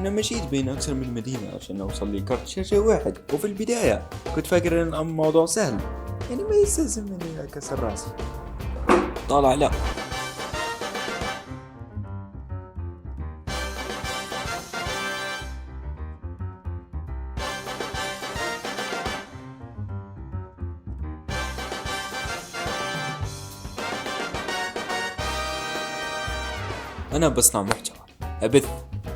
أنا مشيت بين أكثر من مدينة عشان أوصل لي كارت شاشة واحد، وفي البداية كنت فاكر أن الموضوع سهل، يعني ما يستلزم مني أكسر راسي. طالع لا. أنا بصنع محتوى، أبث،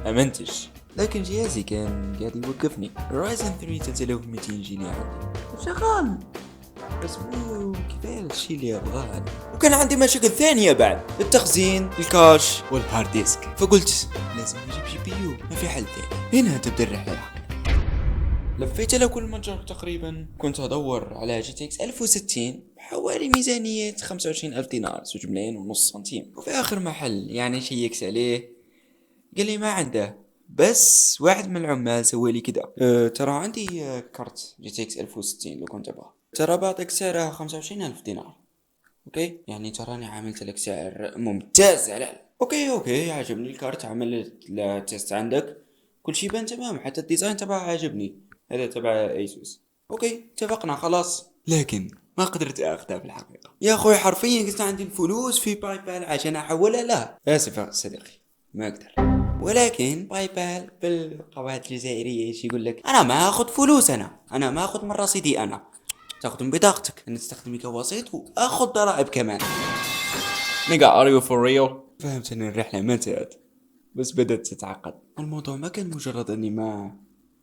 أمنتج، لكن جهازي كان قاعد يوقفني. رايزن 3 3200 جيني عندي شغال، بس مو كفاية الشي اللي أبغاه أنا. وكان عندي مشاكل ثانية بعد، التخزين، الكاش والهارد ديسك. فقلت لازم أجيب جي بي يو، ما في حل ثاني. هنا تبدأ الرحلة الحقيقية. لفيت على كل متجر تقريبا، كنت أدور على جي تي اكس 1060 بحوالي ميزانية 25,000 دينار، 2.5 سنتيم. وفي آخر محل يعني شيكت عليه، قال لي ما عنده، بس واحد من العمال سوى لي كده. ترى عندي كارت جي تي اكس 1060 لو كنت ابغاه، ترى بعطيك سعرها 25,000 دينار. اوكي يعني تراني عملت لك سعر ممتاز على اوكي عجبني الكارت، عملت له تيست عندك، كل شي بان تمام، حتى الديزاين تبعه عجبني، هذا تبع ايسوس. اوكي اتفقنا خلاص، لكن ما قدرت اخذها في الحقيقة يا اخوي. حرفيا قلت عندي الفلوس في باي بال عشان احولها. لا اسف يا صديقي، ما اقدر. ولكن باي بال بالقواعد الجزائرية ايش يقول لك؟ انا ما اخذ فلوس، انا ما اخذ من رصيدي، انا تاخذ من بطاقتك، انا تستخدمي كوسيط واخذ ضرائب كمان. نيجا ار يو فور ريل؟ فهمت ان الرحلة ما انتهت، بس بدأت تتعقد. الموضوع ما كان مجرد اني ما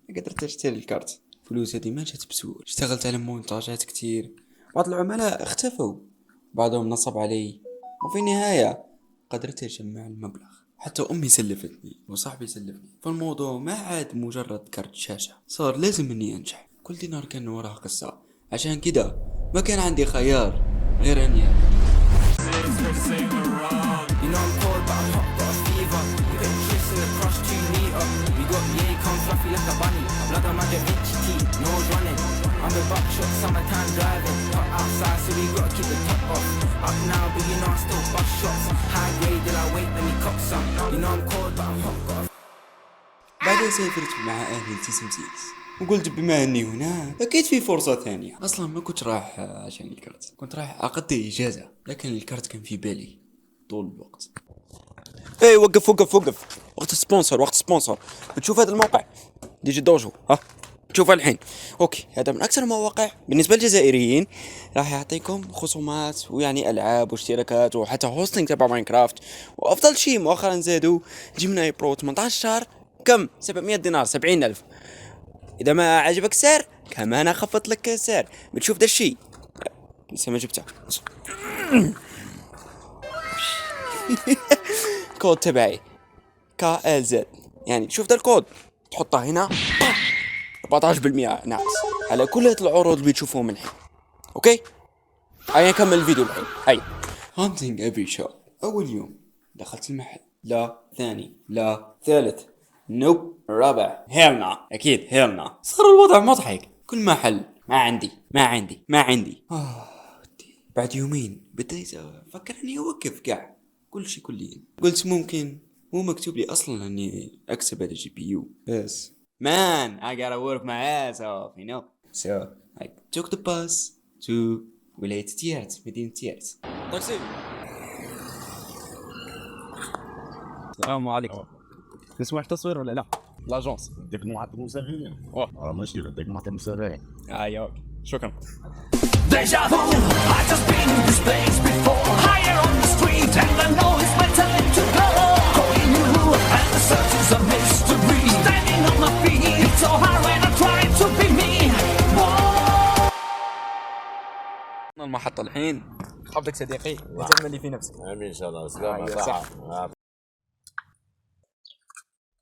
قدرت اشتري الكارت، فلوس هذه ما جت بسهولة. اشتغلت على مونتاجات كتير، بعض العملاء اختفوا، بعضهم نصب علي، وفي النهاية قدرت اجمع المبلغ. حتى امي سلفتني وصاحبي سلفني، فالموضوع ما عاد مجرد كارت شاشة، صار لازم اني انجح. كل دينار كان وراه قصة، عشان كده ما كان عندي خيار غير اني بعدين سافرت مع اهلي لتيسم سيكس، وقلت بما اني هنا اكيد في فرصة ثانية. اصلا ما كنت رايح عشان الكارت، كنت رايح اقضي اجازة، لكن الكارت كان في بالي طول الوقت. اي وقف وقت سبونسر بتشوف هذا الموقع ديجي دوجو، ها تشوفها الحين. اوكي هذا من اكثر المواقع بالنسبه للجزائريين، راح يعطيكم خصومات ويعني العاب واشتراكات وحتى هوستنج تبع ماينكرافت. وافضل شيء مؤخرا زادوا جيمناي برو 18 شهر كم 700 دينار 70,000. اذا ما عجبك السعر كمان اخفض لك السعر. بتشوف ده الشيء لسه ما جبته. كود تبعي KLZ، يعني شوف ده الكود تحطه هنا 14% ناقص على كل العروض اللي بتشوفوهم الحين. اوكي هيا نكمل الفيديو الحين. هيا هانتينج افري شو. اول يوم دخلت المحل، لا ثاني، لا ثالث، نوب رابع، هيلنا اكيد هيلنا. صار الوضع مضحك، كل محل ما عندي. بعد يومين بديت افكر اني اوقف كاع كل شيء كليا. قلت ممكن مو مكتوب لي اصلا اني اكسب هذا الجي بي يو، بس man I gotta work my ass off you know. So I took the bus to ولاية تيارت، مدينة تيارت. طيب السلام عليكم. تسمح تصوير ولا لا؟ لاجونس بدك نوع مسافرين؟ اوه ماشي بدك نوع مسافرين. ايوه شكرا. Deja vu, I've just been in this place before. Higher on the street and I know it's my time to go. Calling you and the search is a mystery. Standing on my feet, it's so hard when I try to be me. المحطة الحين. حفظك صديقي، تأملي في نفسك. امين ان شاء الله. سلامة صح.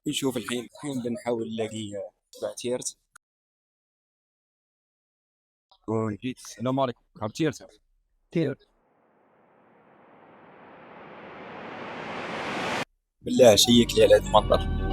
نشوف الحين بنحاول نلاقي تبع تيارت. جيت. السلام عليكم. كابتشيرت. بالله شيك لي على هذا المنظر.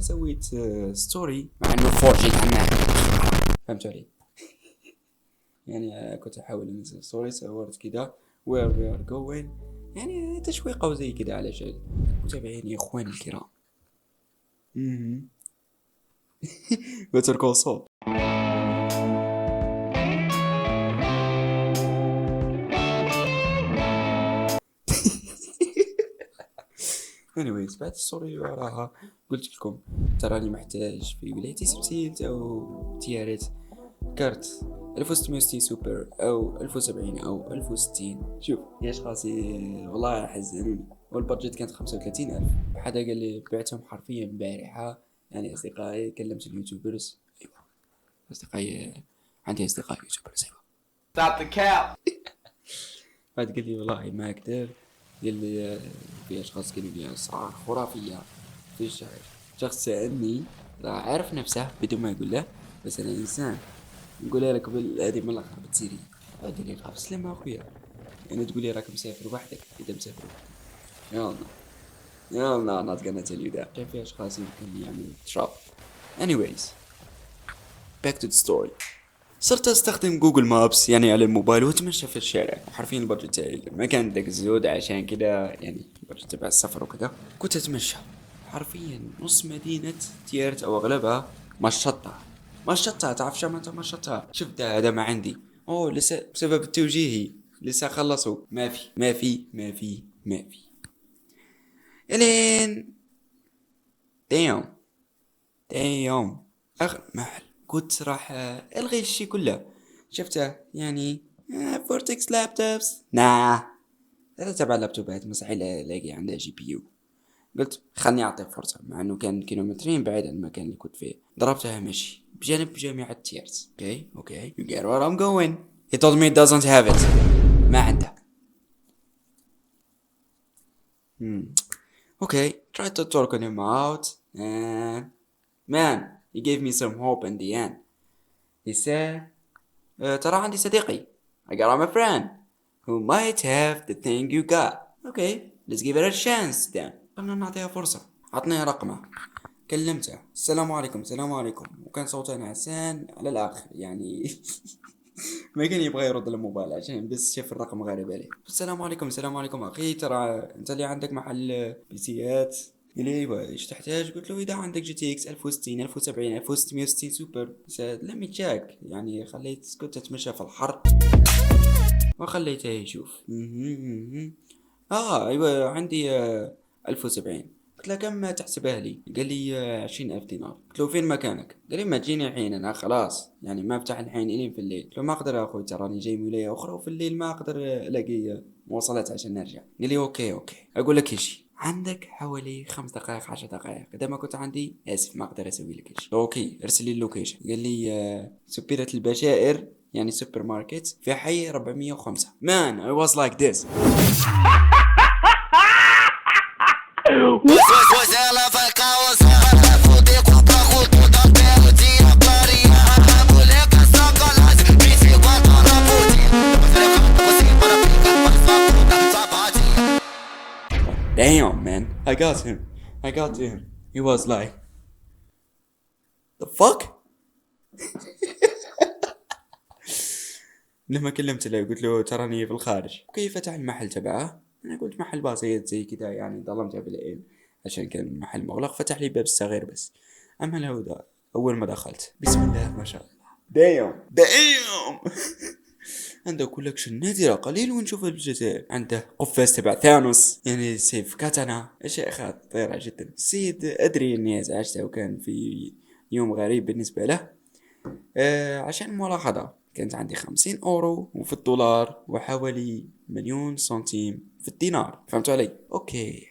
سويت ستوري مع انه فورجي كان فهمت علي. يعني كنت احاول انزل ستوري صورت كده where we are going، يعني تشويقه وزي كده على شيء متابعيني اخواني الكرام. Better Call Saul. anyways بعد الصوري وراها قلت لكم تراني محتاج في ولايتي سبتيلت او تيارت كارت 1660 سوبر او 1070 او 1060. شوف يا اشخاصي والله حزنوني، والبادجت كانت 35,000. حدا قال لي بعتهم حرفيا امبارحة. يعني اصدقائي كلمت اليوتيوبرز، ايوه اصدقائي عندي اصدقاء يوتيوبرز ايوه. Stop the cap. بعد قال لي والله ما اقدر، قال لي في اشخاص قالوا لي اسعار خرافيه. في شخص سالني راح عارف نفسه بدون ما يقول له، بس انا انسان نقولها لك هذه من الاخر بتصيري عادي لي خاف سلم اخويا. يعني تقول لي راك مسافر وحدك، اذا مسافر يلا not gonna tell you that. كان في اشخاص يمكن يعملوا تراب. anyways back to the story. صرت استخدم جوجل مابس يعني على الموبايل واتمشى في الشارع. حرفيا البادجت تاعي ما كان داك الزود، عشان كده يعني البادجت تبع السفر وكذا كنت اتمشى حرفيا نص مدينة تيرت او اغلبها مشطة تعرف شو معناتها مشطة؟ شفت هذا ما عندي لسه بسبب التوجيهي لسه خلصوا ما في الين دايم اخر محل كنت راح الغي الشي كله شفته يعني فورتكس لابتوبس هذا تبع اللابتوبات مستحيل الاقي عنده جي بي يو. قلت خلني اعطيه فرصة، مع انه كان كيلومترين بعيد عن المكان اللي كنت فيه. ضربتها مشي بجانب جامعة تيرز. okay you get where I'm going. he told me he doesn't have it. ما عنده. okay tried to talk him out and man he gave me some hope in the end. he said ترى عندي صديقي I got him a friend who might have the thing you got. okay let's give it a chance then. خلنا نعطيها فرصة. عطني رقمه، كلمته السلام عليكم وكان صوته نعسان على الآخر يعني ما كان يبغى يرد الموبايل عشان بس شاف الرقم غريب عليه. السلام عليكم أخي، ترى أنت اللي عندك محل بيسيات؟ قال لي ايوه ايش تحتاج؟ قلت له اذا عندك جي تي اكس 1060 1070 1660 سوبر لم تشاك. يعني خليت كنت اتمشى في الحر وخليته يشوف. ايوه عندي 1070. قلت له كم تحسبها لي؟ قال لي 20,000 دينار. قلت له فين مكانك؟ قال لي ما تجيني الحين، انا خلاص يعني ما افتح الحين الين في الليل. قلت له ما اقدر يا اخوي، تراني جاي من ولايه اخرى وفي الليل ما اقدر الاقي مواصلات عشان نرجع. قال لي اوكي اقول لك ايش، عندك حوالي 5 دقائق 10 دقائق اذا ما كنت عندي اسف ما اقدر اسوي لك ايش. اوكي ارسل لي اللوكيشن. قال لي سوبيرة البشائر يعني سوبر ماركت في حي 405. man I was like this. Damn man, I got to him. He was like, the fuck? لما كلمت له قلت له تراني في الخارج. وكيف فتح المحل تبعه؟ انا قلت محل بسيط زي كذا يعني، ظلمته بالليل عشان كان المحل مغلق. فتح لي باب صغير بس. اما له اول ما دخلت بسم الله ما شاء الله damn عنده كولكشن نادرة قليل ونشوفها بالجزائر. عنده قفاز تبع ثانوس يعني سيف كاتانا، اشياء خطيرة جدا. السيد ادري اني ازعجته وكان في يوم غريب بالنسبة له. عشان ملاحظة كانت عندي 50 أورو وفي الدولار وحوالي 1,000,000 سنتيم في الدينار. فهمت علي؟ اوكي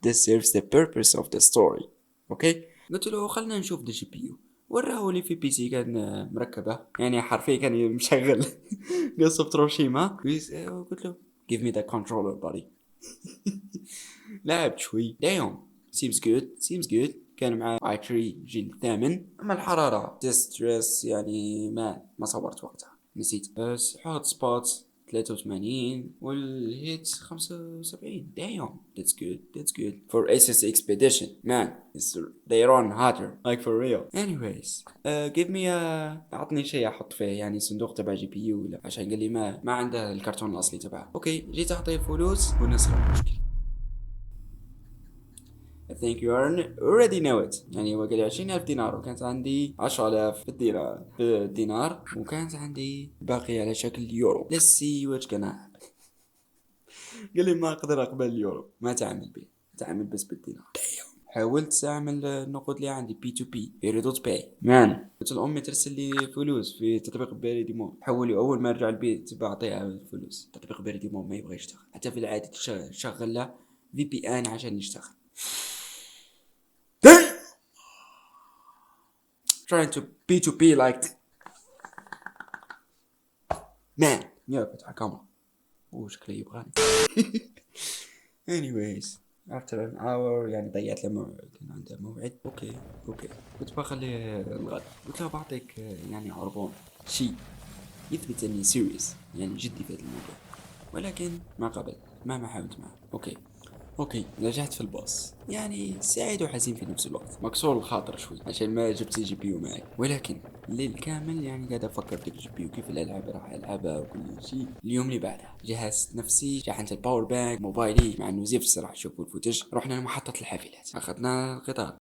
This serves the purpose of the story. اوكي قلت له خلنا نشوف the GPU. وراه لي في بي سي كان مركبة يعني حرفيا كان مشغل قصة تروشيما. قلت له give me the controller buddy. لعبت شوي. damn seems good. كان معاه i3 جيل 8. اما الحرارة تسترس يعني ما صورت وقتها نسيت. حاط سبوت 83 والهيت 75. damn that's good for Asus Expedition man. they run hotter like for real. anyways give me اعطني شيء احط فيه يعني صندوق تبع جي بي يو ولا، عشان قال لي ما عنده الكرتون الاصلي تبعه. اوكي جيت اعطيه فلوس ونصرف المشكلة. I think you already know it. يعني هو قال لي 20,000 دينار وكانت عندي 10,000 بالدينار وكانت عندي باقي على شكل يورو. let's see which gonna happen. قال لي ما اقدر اقبل اليورو، ما تعامل به، تعامل بس بالدينار. حاولت اعمل نقود اللي عندي P2P بيريدوت باي مان. قلت لامي ترسل لي فلوس في تطبيق بيريديمون. حولي اول ما ارجع البيت بعطيها الفلوس. تطبيق بيريديمون ما يبغى يشتغل، حتى في العادي تشغل له VPN عشان يشتغل. trying to P2P like man. يا فتح كاميرا وشكله يبغاني. anyways after an hour يعني ضيعت له موعد، كان عنده موعد. اوكي كنت بخلي الغد. قلت له بعطيك يعني عربون شيء يثبت اني سيريس يعني جدي في هذا الموضوع، ولكن ما قبل ما حاولت معه. اوكي رجعت في الباص يعني سعيد وحزين في نفس الوقت، مكسور الخاطر شوي عشان ما جبت جي بي يو معي، ولكن الليل كامل يعني قاعد افكر في الجي بي يو كيف الالعاب راح العبها وكل شيء. اليوم اللي بعده جهزت نفسي، شحنت الباور بانك موبايلي مع انه زفت صراحه. شوفوا الفوتج. رحنا لمحطة الحافلات، اخذنا القطار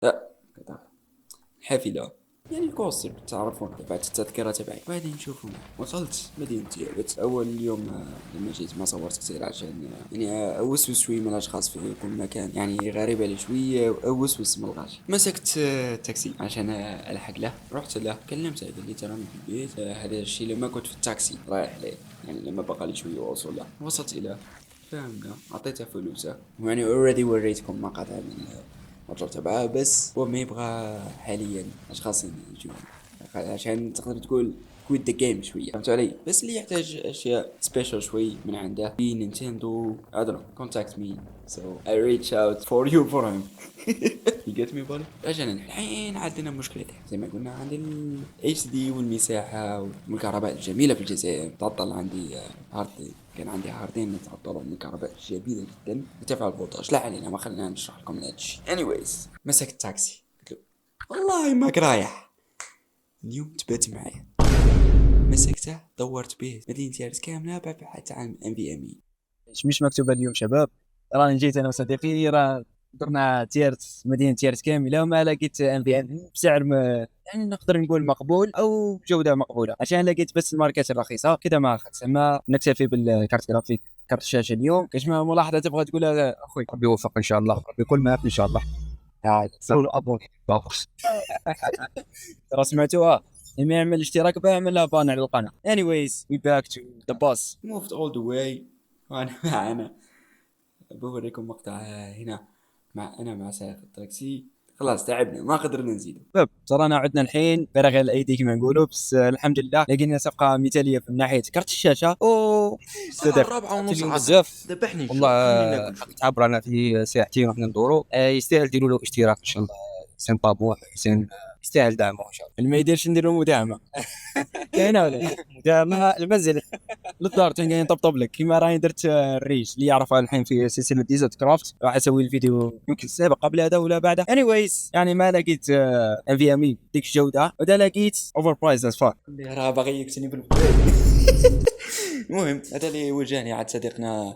الحافلة يعني الكوستر تعرفون دفعت التذكرة تبعي. بعدين نشوفوا وصلت مدينة يابت. أول يوم لما جيت ما صورت كثير عشان يعني أوسوس شوي من الأشخاص في كل مكان، يعني غريبة لي شوية وأوسوس من الغاش. مسكت تاكسي عشان ألحق له. رحت له كلمته قال لي تراني في البيت. هذا الشيء لما كنت في التاكسي رايح ليه يعني لما بقى لي شوية وأوصل له. وصلت إلى فهمنا أعطيته فلوسه ويعني already وريتكم مقاطع من متجر تبعه، بس هو ما يبغى حاليا اشخاص يجون عشان تقدر تقول كويت ذا جيم شويه، فهمت علي؟ بس اللي يحتاج اشياء سبيشال شوي من عنده في نينتندو I don't know contact me so I reach out for him. you get me buddy. عشان الحين عندنا مشكلة زي ما قلنا عندي ال HD والمساحة والكهرباء الجميلة في الجزائر. تعطل عندي هارد، كان عندي هاردين تعطلوا من الكهرباء جميلة جدا ارتفع الفولتاج. لا علينا ما خلينا نشرح لكم هذا الشيء. anyways مسكت التاكسي قلت له والله ماك رايح اليوم تبات معايا. مسكته دورت به مدينة يارس كاملة بحثت عن NVMe. مش مكتوبة اليوم شباب. راني جيت انا وصديقي درنا تيرت مدينة تيرت كاملة وما لقيت NVMe بسعر يعني نقدر نقول مقبول او جودة مقبولة، عشان لقيت بس الماركات الرخيصة كذا ما اخذت. اما نكتفي بالكارت جرافيك كارت الشاشة اليوم. كاش ما ملاحظة تبغى تقولها اخوي؟ ربي يوفق ان شاء الله، ربي كل ما ان شاء الله. سول ابو باوكس ترى سمعتوها لما يعمل اشتراك بعمل بان على القناة. anyways we back to the bus. moved all the way وانا بوريكم مقطع هنا مع سائق التاكسي. خلاص تعبنا ما قدرنا نزيد. شباب ترانا عدنا الحين برغ الايدي كما نقولوا، بس الحمد لله لقينا صفقة مثالية من ناحية كارت الشاشة. صدق 4:30 بزاف ذبحني والله. تعبر انا في ساعتين رحنا ندورو. يستاهل ديروا له اشتراك ان شاء الله. حسين بابو حسين يستاهل دعمه ان شاء الله. اللي ما يديرش نديروا مداهمة. كاينه ولا مداهمة المنزل للدار تنقى نطبطب لك كيما راني درت الريش اللي يعرفها الحين في سلسلة ديزرت كرافت. راح اسوي الفيديو يمكن السابق قبل هذا ولا بعده. anyways يعني ما لقيت NVMe ديك الجودة ودا لقيت اوفر برايز از فار. راه باغي يكتني بالبلاي. المهم هذا اللي وجهني عاد صديقنا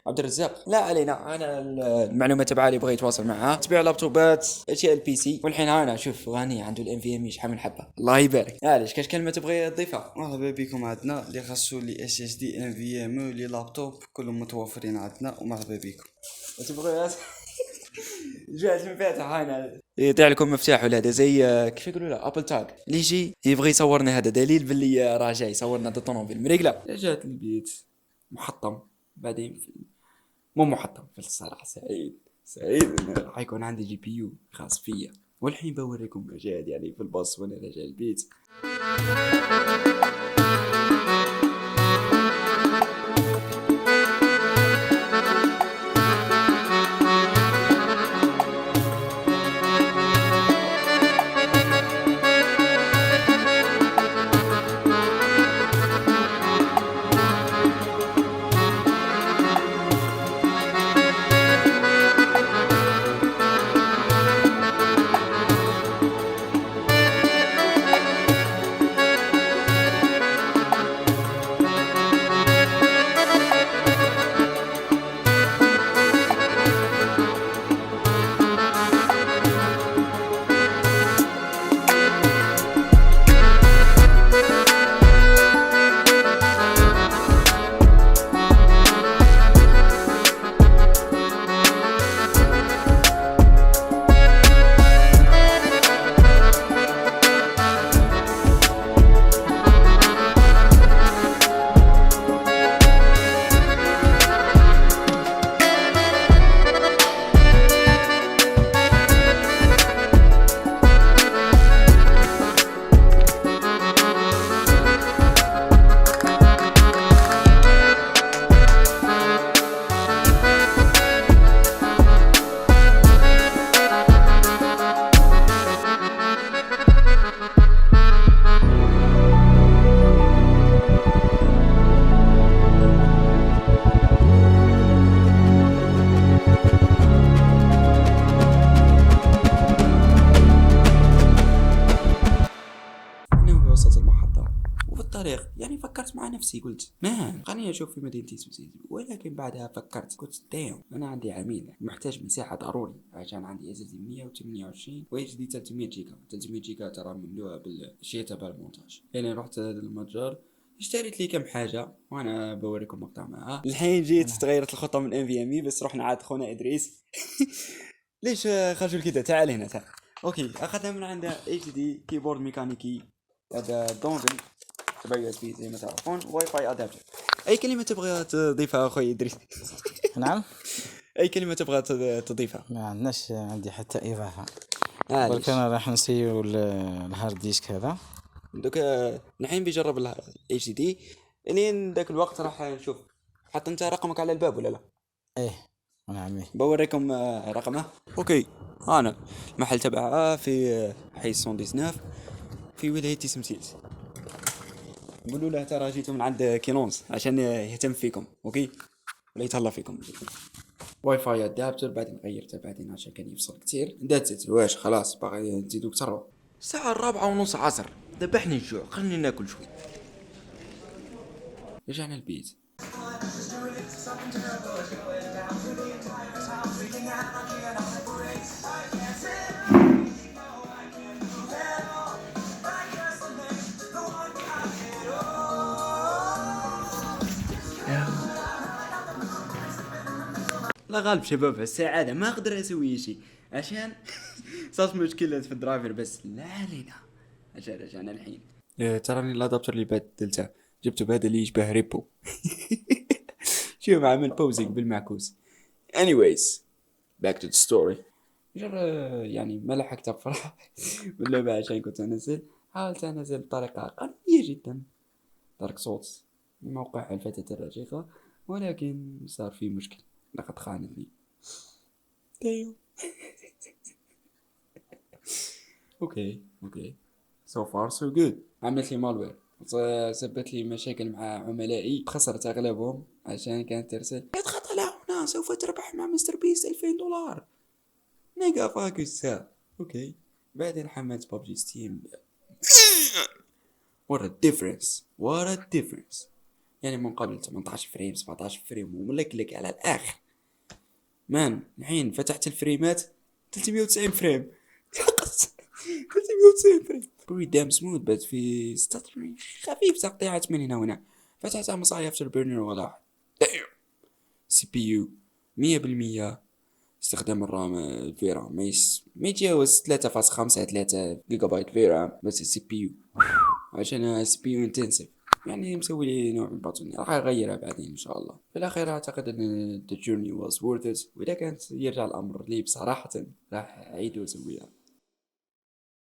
عبد الرزاق. لا علينا انا المعلومه تبع اللي بغى يتواصل معها تبيع لابتوبات اشياء البي سي. والحين انا شوف غني عنده الNVMe شحال من حبه الله يبارك. علاش كاش كلمه تبغي تضيفها؟ مرحبا بكم عندنا اللي خاصو لي SSD NVMe لي لابتوب كلهم متوفرين عندنا ومرحبا بكم. تبغي جات المفاتح هنا يطيع لكم مفتاح ولا هذا زي كيف يقولوا له ابل تاج اللي يجي يبغي يصورنا. هذا دليل باللي راه جاي يصورنا الطوموبيل مريقله. جات البيت محطم بعدين مو محطم في الصراحه سعيد انه راح يكون عندي جي بي يو خاص فيا. والحين بوريكم مشاهد يعني في الباص وانا راجع البيت. الطريق يعني فكرت مع نفسي قلت مان خليني اشوف في مدينتي سوسيتي، ولكن بعدها فكرت قلت دايم انا عندي عميل محتاج مساحه ضروري عشان عندي اس اس دي 128 واتش دي 300 جيجا. 300 جيجا ترى مملوءه بالشيء تبع المونتاج. يعني رحت للمتجر اشتريت لي كم حاجه وانا بوريكم مقطع معها. الحين جيت تغيرت الخطه من ام في ام اي، بس رحنا عاد خونا ادريس ليش خرجوا كذا؟ تعال هنا تعال. اوكي اخذنا من عنده اتش دي كيبورد ميكانيكي، هذا دونجل تبع يو اس بي زي ما تعرفون، واي فاي ادابتر. اي كلمه تبغى تضيفها اخوي ادريس؟ نعم. اي كلمه تبغى تضيفها؟ ما عندناش عندي حتى إضافة. معليش. برك أنا راح نسيو الهارد ديسك هذا. دوك الحين بيجرب الاتش دي، لين ذاك الوقت راح نشوف. حط انت رقمك على الباب ولا لا؟ إيه نعم. بوريكم رقمه. اوكي انا المحل تبعها في حي 119 في ولاية تيسمتيز. قولوا له ترى جيتوا من عند كينونز عشان يهتم فيكم. اوكي ولا يتهلا فيكم. واي فاي ادابتر بعدين غيرته بعدين عشان كان يفصل كتير. ذاتس واش خلاص باغي تزيدوا تسروا. الساعة 4:30 عصر، ذبحني الجوع، خلني ناكل شوي. رجعنا البيت. لا غالب شباب الساعة ما اقدر اسوي شيء عشان صارت مشكلة في الدرايفر، بس لا علينا عشان رجعنا الحين. تراني الادابتر اللي بدلته جبته بهذا اللي يشبه ريبو. شوف عمل بوزينج بالمعكوس. anyways back to the story. يعني ما لحقت افرح باللعبة عشان كنت انزل. حاولت انزل بطريقة قوية جدا دارك سولز من موقع الفتاة الرقيقة، ولكن صار في مشكلة لقد خانتني. اوكي so far so good. عملت لي مالوير، سبت لي مشاكل مع عملائي، خسرت اغلبهم عشان كانت ترسل اضغط على هنا سوف تربح مع مستر بيست $2000. نيجا فاك الساعة. اوكي بعدين حملت ببجي ستيم. what a difference. يعني من قبل 18 فريم 17 فريم وملكلك على الاخر. مان الحين فتحت الفريمات 390 فريم. 390 فريم بري دام سموث، بس في ستاترينج خفيف تقطيعات من هنا وهنا. فتحتها مصايا افتر بيرنر ولا سي بي يو 100%. استخدام الرام الفيرا ما يتجاوز 3.53 جيجا بايت فيرا، بس السي بي يو عشان السي بي يو انتنسيف يعني مسوي لي نوع من البطارية. راح اغيرها بعدين ان شاء الله. في الاخير اعتقد ان the journey was worth it، واذا كانت يرجع الامر لي بصراحة راح اعيد واسويها.